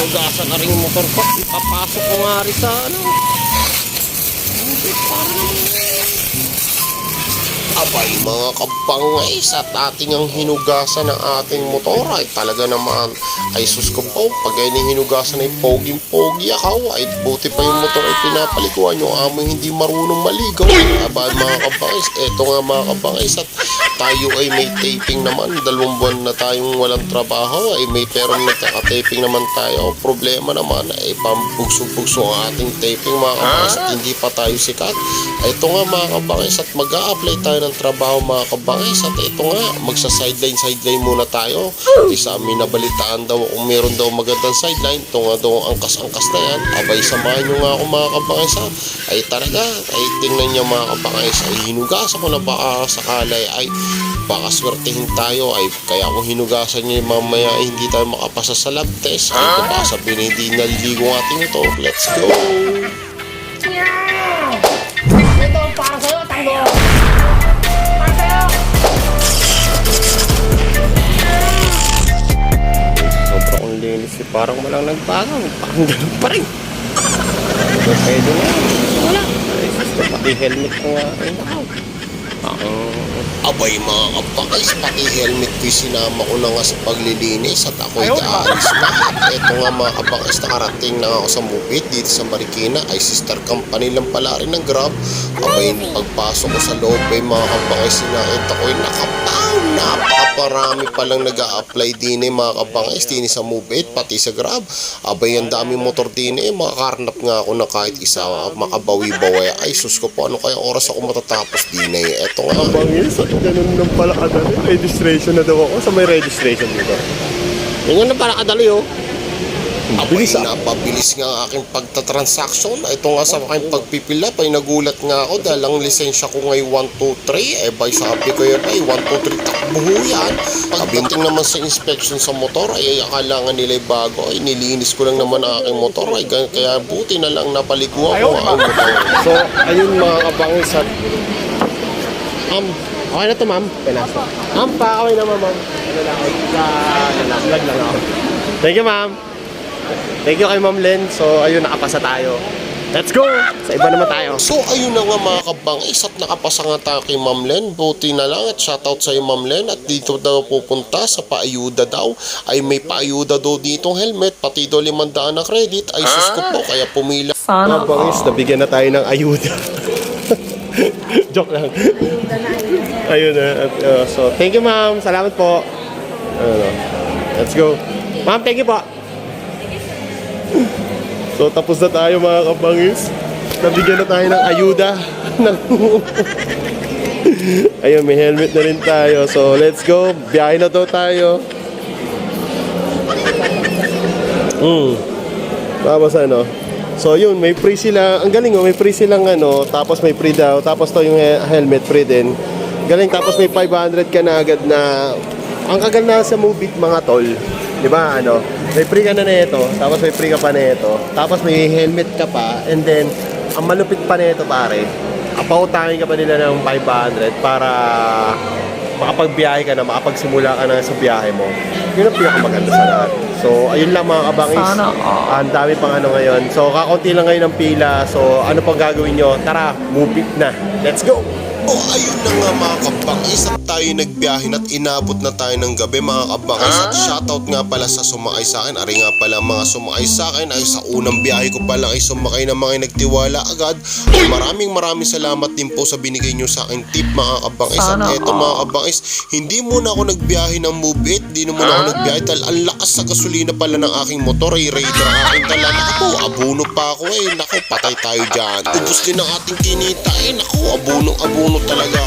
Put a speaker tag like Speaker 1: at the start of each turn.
Speaker 1: hinugasan na rin yung motor ko. Ipapasok ko nga rin sa ano. Abay mga kabangis, at ating ang hinugasan ng ating motor ay talaga naman ay sus ko po. Pag ay hinugasan ay poging-pogi ako, ay buti pa yung motor ay pinapaliguan yung aming hindi marunong maligaw. Abay mga kabangis, eto nga mga kabangis, at tayo ay may taping naman. 2 buwan na tayong walang trabaho, ay may perong nagkaka-taping naman tayo. Problema naman ay pambugso-bugso ang ating taping mga kabangis, at hindi pa tayo sikat. Ito nga mga kabangis, at mag-a-apply tayo ng trabaho mga kabangis, at ito nga magsa-sideline muna tayo. Isa amin nabalitaan daw kung meron daw magandang sideline. Ito nga daw ang angkas-angkas na yan. Abay samahan nyo nga ako mga kabangis ha. Ay talaga, ay tingnan nyo mga kabangis, ay hinugasan ko na baka sakalay ay baka swertehin tayo. Ay kaya kung hinugasan nyo mamaya ay hindi tayo makapasa sa lab test, ay baka sabihin hindi naliligo ang ating ito. Let's go!
Speaker 2: Ito para sa'yo, tango! Para sa'yo!
Speaker 1: Sobrang linis eh. Parang walang nagbago. Parang ganun pa rin. Pwede nga. Wala. Pati helmet ko nga. Ay nakaw. Abay mga kabangis, pati helmet ko sinama ko na nga sa paglilinis, at ako'y kaalis na. Ito nga mga kabangis, nakarating na ako sa Mupit dito sa Marikina. Ay sister company lang pala rin ng Grab. Abay pagpasok ko sa loob ay mga kabangis, sinakita ko'y nakapow. Napakarami palang nag-a-apply din mga kabangis din sa Mupit pati sa Grab. Abay ang daming motor din makakarnap nga ako na kahit isa makabawi-bawi. Ay sus ko po, ano kaya oras ako matatapos din Eto nga
Speaker 3: kabangis, at ganun nang pala kadali. Registration na daw ako. Sa may registration dito.
Speaker 1: yung na pala kadali oh. Abay,
Speaker 3: Bilis
Speaker 1: napabilis nga ang aking pagtatransaksyon. Ito nga sa aking pagpipila, ay nagulat nga ako dahil ang lisensya ko ngay 123. Bay sabi ko yun ay 123 takbo yan. Pagdating naman sa inspection sa motor ay akala nga nila bago. Ay nilinis ko lang naman ang aking motor. Ay kaya buti na lang napaliguan ko ang motor.
Speaker 3: So, ayun mga kabangis, at
Speaker 1: Okay na to ma'am.
Speaker 3: ma'am, pa-away naman ma'am. Ano lang ako, vlog lang ako. Thank you ma'am. Thank you kay Ma'am Len. So, ayun, nakapasa tayo. Let's go! Sa iba naman tayo.
Speaker 1: So ayun na nga mga kabangis, at nakapasa nga tayo kay Ma'am Len. Buti na lang, at shoutout sa iyo Ma'am Len. At dito daw pupunta sa paayuda daw. Ay may paayuda daw ditong helmet, pati daw 500 na credit. Ay sus ko po, kaya pumila.
Speaker 3: Mga kabangis, nabigyan na tayo ng ayuda. Joke lang. Ayun na. So, thank you ma'am. Salamat po. Let's go. Ma'am, thank you po. So, tapos na tayo mga kabangis. Nabigyan na tayo ng ayuda. Ayun, may helmet na rin tayo. So, let's go. Biyahe na to tayo. Tapos ano. So, yun, may free sila. Ang galing may free silang ano. Tapos may free daw. Tapos to yung helmet free din. Galing, tapos may 500 ka na agad na. Ang kaganda sa Mubit mga tol. Diba, ano? May free ka na nito, tapos may free ka pa nito, tapos may helmet ka pa, and then, ang malupit pa nito pare, pautangin ka pa nila ng 500 para makapagbiyahe ka na, makapagsimula ka na sa biyahe mo. Yun ang pinakamaganda sa lahat. So, ayun lang mga kabangis. Ang dami pang ano ngayon. So, kakaunti lang ngayon ng pila. So, ano pang gagawin nyo? Tara, move it na. Let's go!
Speaker 1: Oh, ayun na nga mga kabangis, at tayo nagbiyahe at inabot na tayo ng gabi mga kabangis. At shoutout nga pala sa sumakay sa akin. Ari nga pala mga sumakay sa akin ay sa unang biyahe ko pa lang ay sumakay na mga nagtiwala agad. At maraming salamat din po sa binigay nyo sa akin tip mga kabangis. At eto mga kabangis, hindi muna ako nagbiyahe ng Mubit, hindi na muna ako nagbiyahe dahil ang lakas sa gasolina pala ng aking motor ay Raider ang aking dala. Naku, abuno pa ako naku, patay tayo dyan. Ubus din ang ating kinita naku, abuno talaga